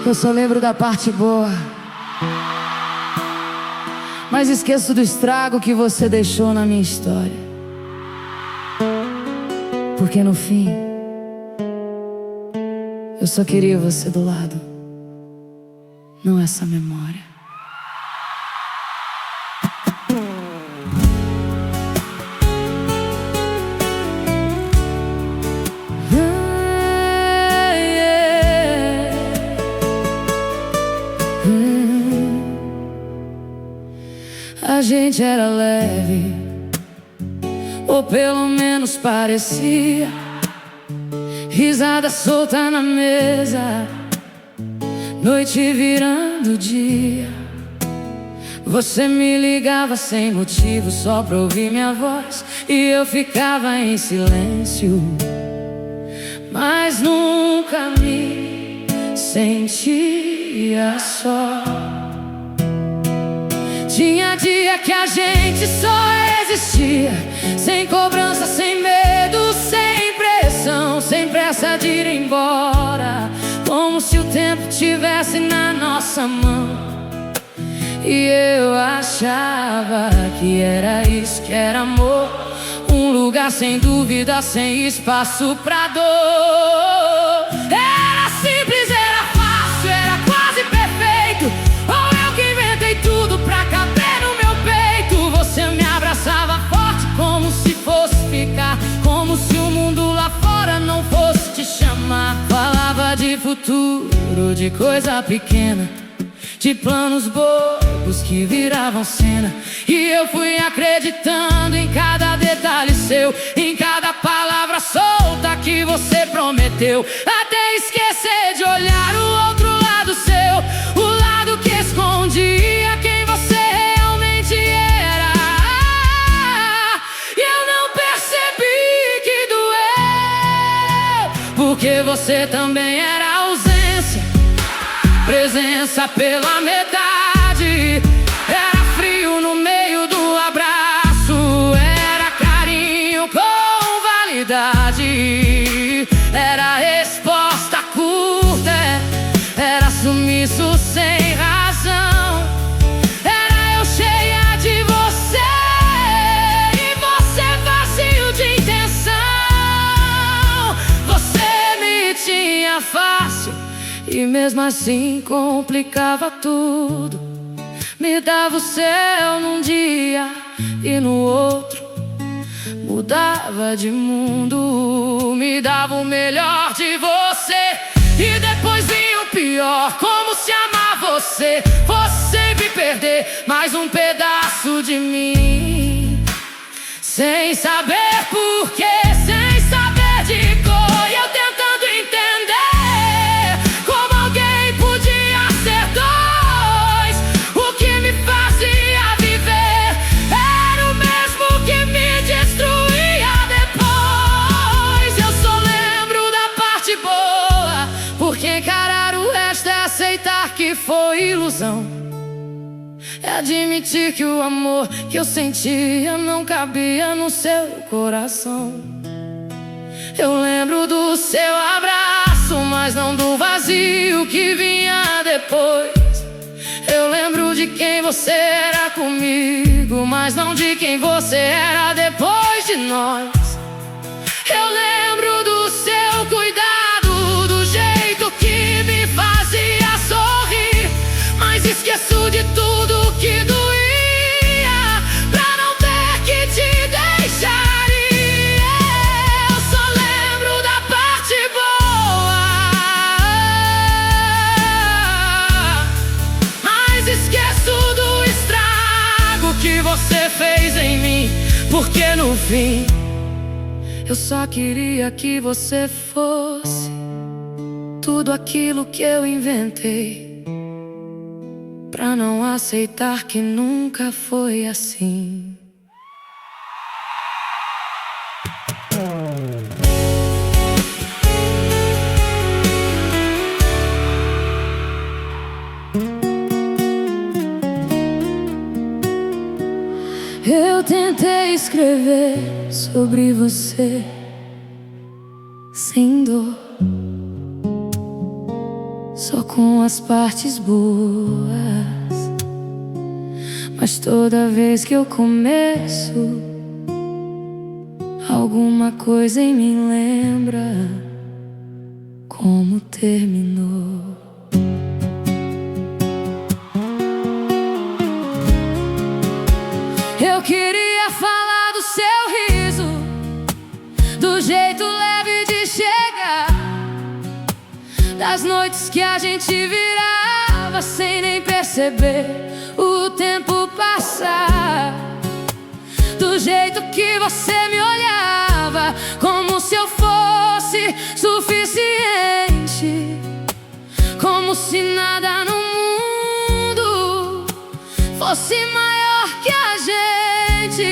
Eu só lembro da parte boa, mas esqueço do estrago que você deixou na minha história. Porque no fim, eu só queria você do lado, não essa memória. A gente era leve, ou pelo menos parecia. Risada solta na mesa, noite virando dia. Você me ligava sem motivo, só pra ouvir minha voz, e eu ficava em silêncio, mas nunca me sentia só. Tinha dia que a gente só existia, sem cobrança, sem medo, sem pressão, sem pressa de ir embora, como se o tempo tivesse na nossa mão. E eu achava que era isso, que era amor, um lugar sem dúvida, sem espaço pra dor. Era simples, era fácil, era quase perfeito, ou eu que inventei tudo pra caber no meu peito. Você me abraçava forte como se fosse ficar, como se o mundo lá fora não fosse te chamar. Falava de futuro, de coisa pequena, de planos bobos que viravam cena. E eu fui acreditando em cada detalhe seu, em cada palavra solta que você prometeu, até esquecer de olhar o outro lado seu, o lado que escondia quem você realmente era. E eu não percebi que doeu, porque você também era ausência, presença pela metade. Era frio no meio do abraço, era carinho com validade, era resposta curta, era sumiço sem razão. Era eu cheia de você e você vazio de intenção. Você me tinha fácil e mesmo assim complicava tudo. Me dava o céu num dia e no outro mudava de mundo. Me dava o melhor de você e depois vinha o pior. Como se amar você fosse sempre perder mais um pedaço de mim, sem saber porquê, sem saber de cor. E eu tentando entender como alguém podia ser dois. O que me fazia viver era o mesmo que me destruía depois. Eu só lembro da parte boa, porque encarar o resto é aceitar que foi ilusão. É admitir que o amor que eu sentia não cabia no seu coração. Eu lembro do seu abraço, mas não do vazio que vinha depois. Eu lembro de quem você era comigo, mas não de quem você era depois de nós. Eu lembro do seu cuidado, do jeito que me fazia sorrir, mas esqueço de tudo que doía pra não ter que te deixar ir. Eu só lembro da parte boa, mas esqueço do estrago que você fez em mim. Porque no fim eu só queria que você fosse tudo aquilo que eu inventei, pra não aceitar que nunca foi assim. Eu tentei escrever sobre você sem dor, só com as partes boas. Mas toda vez que eu começo, alguma coisa em mim lembra como terminou. Eu queria falar do seu riso, do jeito leve de chegar, das noites que a gente virava sem nem perceber o tempo passar, do jeito que você me olhava como se eu fosse suficiente, como se nada no mundo fosse maior que a gente.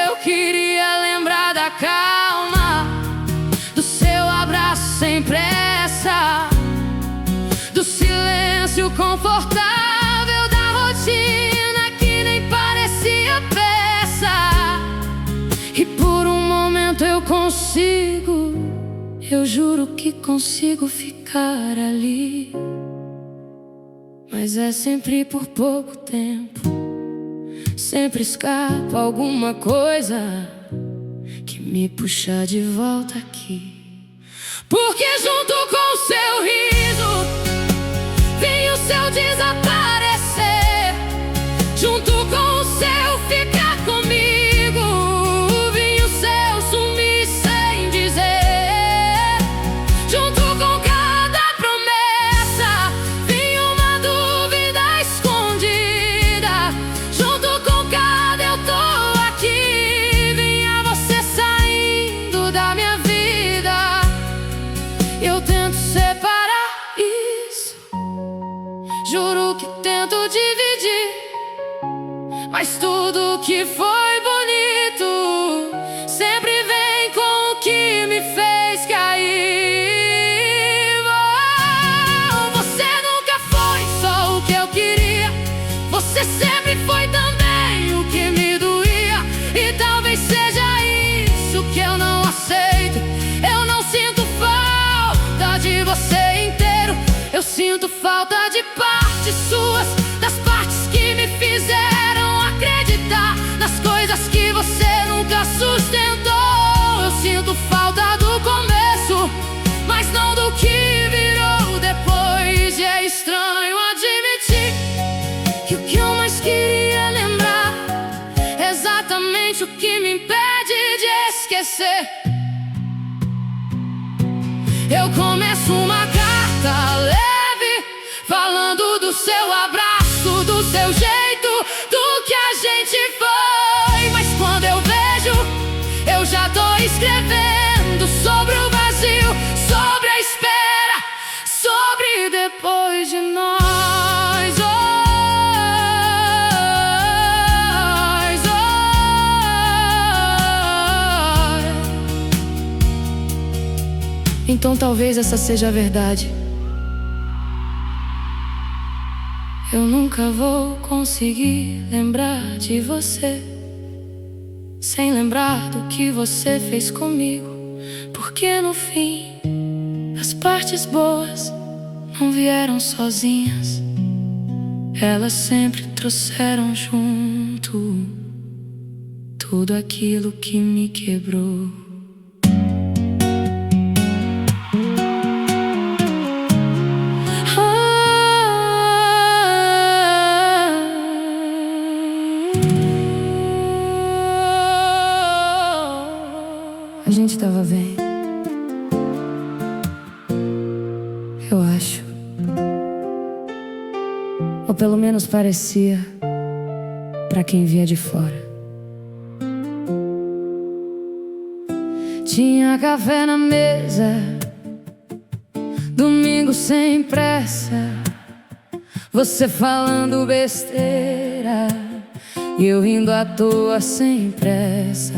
Eu queria lembrar da calma, do seu abraço sem pressa, do silêncio confortável da rotina que nem parecia peça. E por um momento eu consigo, eu juro que consigo ficar ali, mas é sempre por pouco tempo. Sempre escapa alguma coisa que me puxa de volta aqui. Porque junto com o seu riso vem o seu desaparecer, junto com o seu ficar comigo vem o seu sumir sem dizer. Junto com cada promessa vem uma dúvida escondida, junto com cada eu tô aqui venha você saindo da minha vida. Eu tento separar isso, juro que tento dividir, mas tudo que foi bonito sempre vem com o que me fez cair. Oh, você nunca foi só o que eu queria, você sempre foi também o que me doía. E talvez seja isso que eu não aceito. Eu não sinto falta de você inteiro, eu sinto falta de partes suas, das partes que me fizeram acreditar nas coisas que você nunca sustentou. Eu sinto falta do começo, mas não do que virou depois. E é estranho admitir que o que eu mais queria lembrar é exatamente o que me impede de esquecer. Eu começo uma carta leve, falando do seu abraço, do seu jeito, do que a gente foi. Mas quando eu vejo, eu já tô escrevendo sobre o vazio, sobre a espera, sobre depois de nós. Então talvez essa seja a verdade. Eu nunca vou conseguir lembrar de você sem lembrar do que você fez comigo. Porque no fim, as partes boas não vieram sozinhas, elas sempre trouxeram junto tudo aquilo que me quebrou. A gente tava bem, eu acho. Ou pelo menos parecia, pra quem via de fora. Tinha café na mesa, domingo sem pressa, você falando besteira e eu rindo à toa sem pressa.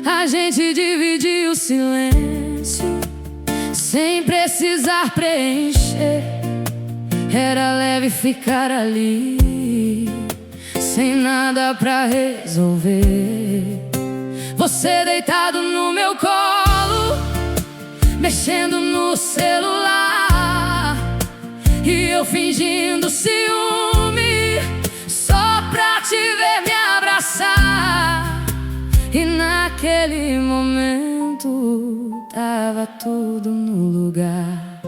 A gente dividia o silêncio sem precisar preencher. Era leve ficar ali sem nada pra resolver. Você deitado no meu colo, mexendo no celular, eu fingindo ciúme, só pra te ver me abraçar. E naquele momento tava tudo no lugar.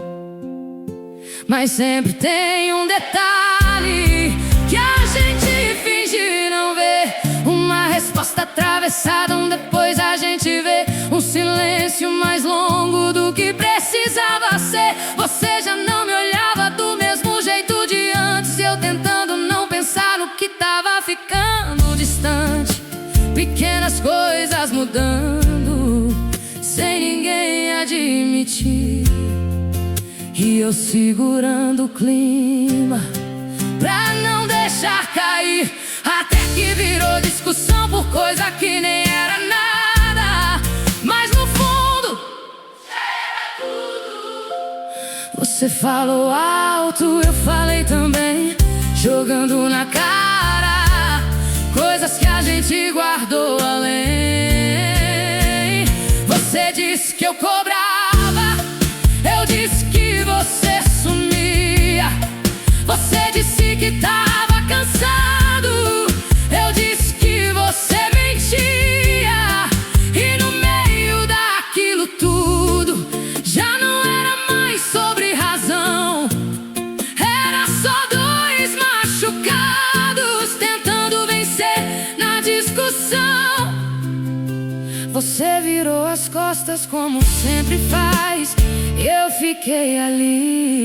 Mas sempre tem um detalhe que a gente finge não ver. Uma resposta atravessada, depois a gente vê um silêncio mais longo do que precisava ser. Você já não me olhava do mesmo jeito de antes, eu tentando não pensar no que tava ficando distante. Pequenas coisas mudando, sem ninguém admitir. E eu segurando o clima pra não deixar cair, até que virou discussão por coisa que nem era nada. Mas no fundo já era tudo. Você falou alto, eu falei também, jogando na cara coisas que a gente guardou além. Você disse que eu cobrava, eu disse que você sumia. Você disse que tava cansado, eu disse que você mentia. E no meio daquilo tudo já não era mais sobre razão, era só dois machucados tentando vencer na discussão. Você virou as costas como sempre faz, e eu fiquei ali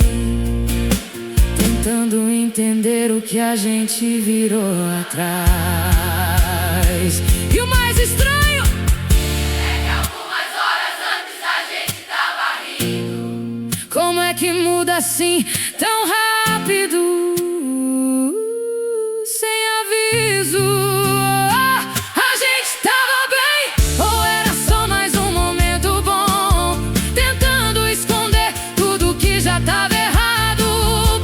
tentando entender o que a gente virou atrás. E o mais estranho é que algumas horas antes a gente tava rindo. Como é que muda assim tão rápido, sem aviso? A gente tava bem, ou era só mais um momento bom, tentando esconder tudo que já tava errado?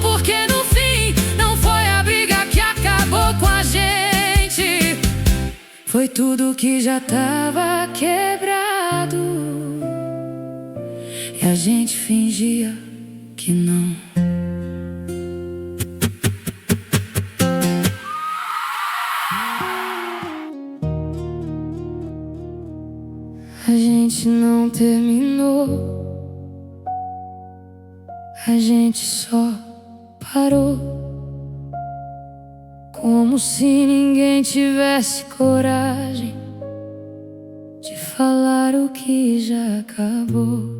Porque no fim não foi a briga que acabou com a gente, foi tudo que já tava quebrado. E a gente fingia que não. A gente não terminou, a gente só parou, como se ninguém tivesse coragem de falar o que já acabou.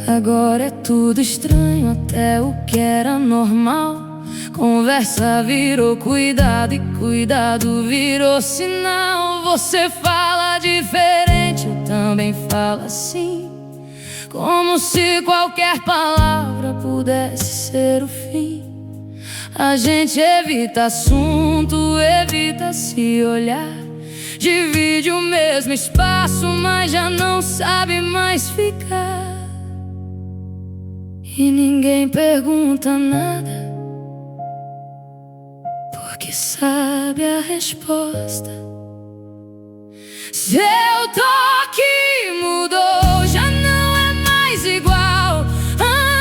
Agora é tudo estranho, até o que era normal. Conversa virou cuidado e cuidado virou sinal. Você fala diferente, eu também falo assim, como se qualquer palavra pudesse ser o fim. A gente evita assunto, evita se olhar, divide o mesmo espaço, mas já não sabe mais ficar. E ninguém pergunta nada, porque sabe a resposta. Seu toque mudou, já não é mais igual.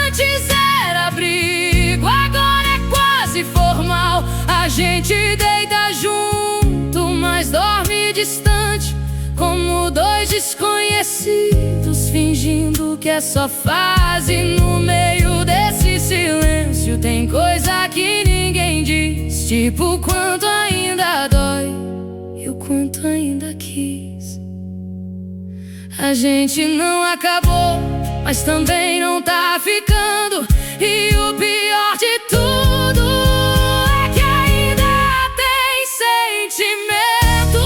Antes era abrigo, agora é quase formal. A gente deita junto, mas dorme distante, como dois desconhecidos, fingindo que é só fase. No meio desse silêncio tem coisa que ninguém diz, tipo o quanto ainda dói e o quanto ainda quis. A gente não acabou, mas também não tá ficando. E o pior de tudo é que ainda tem sentimento,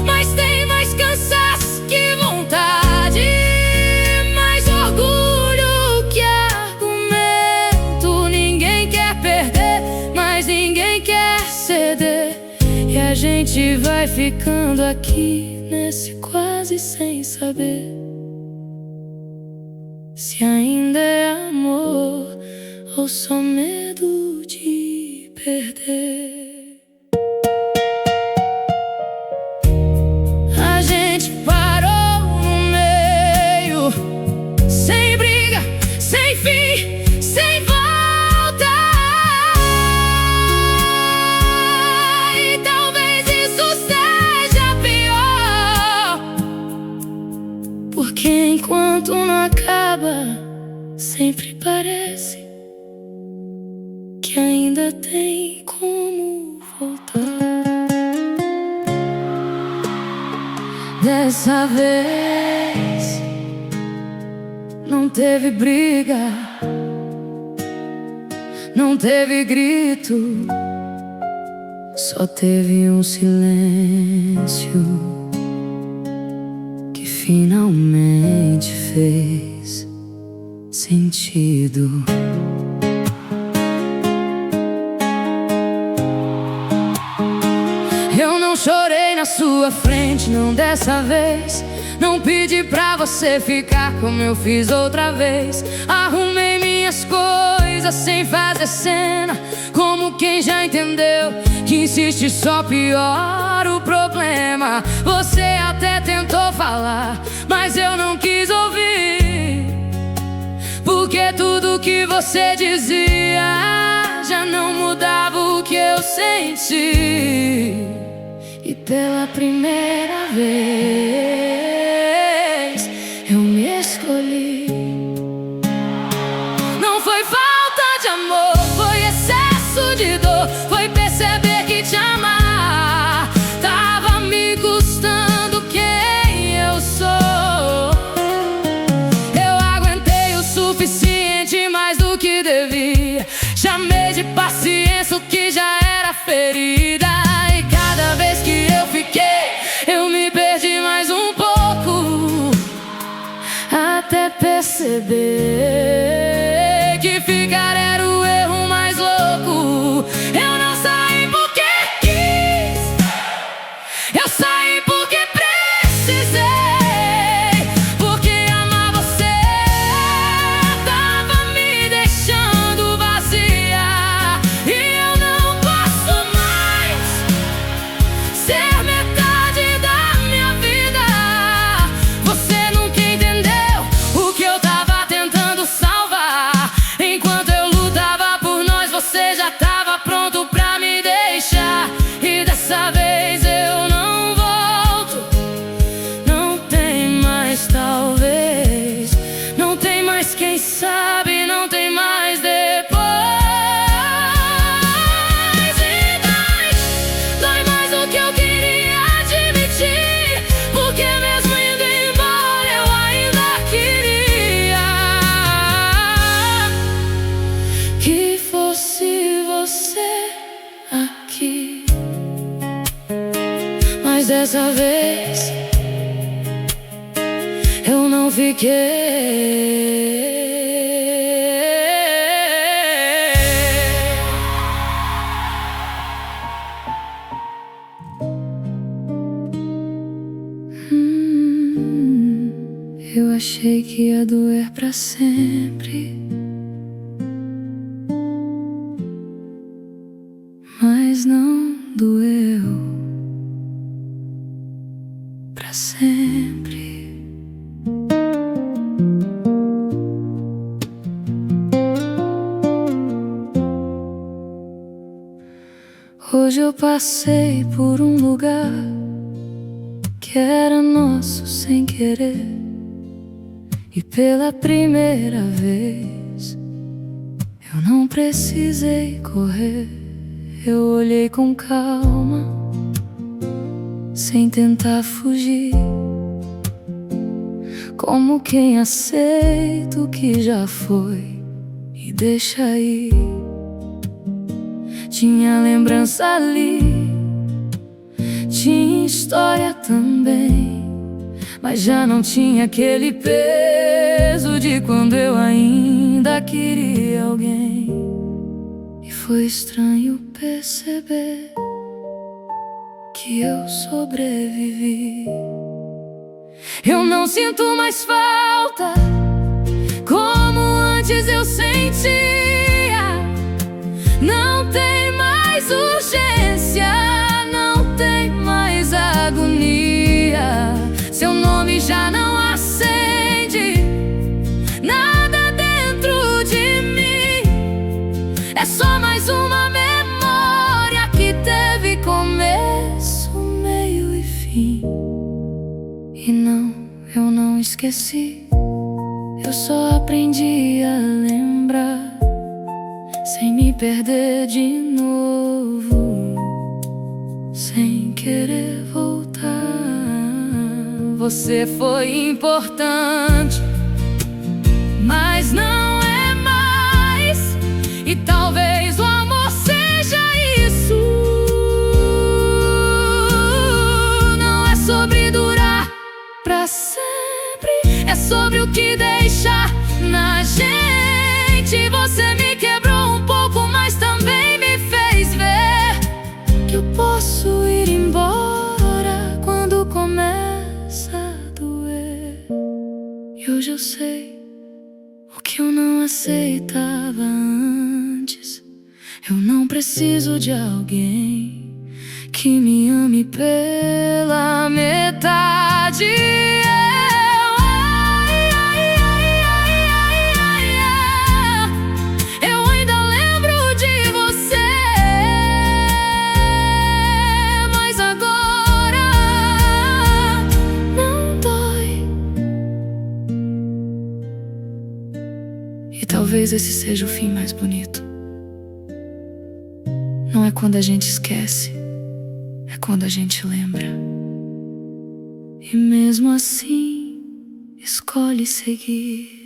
mas tem mais cansaço que vontade, mais orgulho que argumento. Ninguém quer perder, mas ninguém quer ceder. E a gente vai ficando aqui nesse quase sem saber se ainda é amor ou só medo de perder. perder. A gente parou no meio, sem briga, sem fim, sem volta. E talvez isso seja pior, porque enquanto não acaba, sempre parece que ainda tem como voltar. Dessa vez não teve briga, não teve grito, só teve um silêncio que finalmente fez sentido. Eu não chorei na sua frente, não dessa vez. Não pedi pra você ficar como eu fiz outra vez. Arrumei minhas coisas sem fazer cena, como quem já entendeu que insiste só piora o problema. Você até tentou falar, mas eu não quis ouvir, porque tudo que você dizia já não mudava o que eu senti. E pela primeira vez eu me escolhi. Não foi falta de amor, foi excesso de dor. Foi perceber que te amar tava me custando quem eu sou. Eu aguentei o suficiente, mais do que devia. Chamei de paciência o que já era ferida. E cada vez que eu fiquei, eu me perdi mais um pouco, até perceber que ficar era o erro mais louco. Eu não saí porque quis, eu saí porque precisei. Porque amar você tava me deixando vazia, e eu não posso mais ser metade da minha vida. Você nunca entendeu o que eu tava tentando salvar. Enquanto eu lutava por nós, você já tava pronto pra me deixar. E dessa vez eu não volto. Não tem mais talvez, não tem mais quem sabe, não tem mais depois. E dói mais do que eu queria admitir, porque mesmo indo embora eu ainda queria que fosse você aqui. Mas dessa vez eu não fiquei. Eu achei que ia doer pra sempre, mas não doeu pra sempre. Hoje eu passei por um lugar que era nosso sem querer, e pela primeira vez eu não precisei correr. Eu olhei com calma, sem tentar fugir, como quem aceita o que já foi e deixa ir. Tinha lembrança ali, tinha história também, mas já não tinha aquele peso de quando eu ainda queria alguém. E foi estranho perceber que eu sobrevivi. Eu não sinto mais falta como antes eu sentia. Não tem mais É só mais uma memória que teve começo, meio e fim. E não, eu não esqueci, eu só aprendi a lembrar, sem me perder de novo, sem querer voltar. Você foi importante, mas não é mais. E talvez o amor seja isso. Não é sobre durar pra sempre, é sobre o que deixa na gente. Você me quebrou um pouco, mas também me fez ver que eu posso ir embora quando começa a doer. E hoje eu sei o que eu não aceitava antes. Eu não preciso de alguém que me ame pela metade. Eu ainda lembro de você, mas agora não dói. E talvez esse seja o fim mais bonito. Não é quando a gente esquece, é quando a gente lembra. E mesmo assim, escolhe seguir.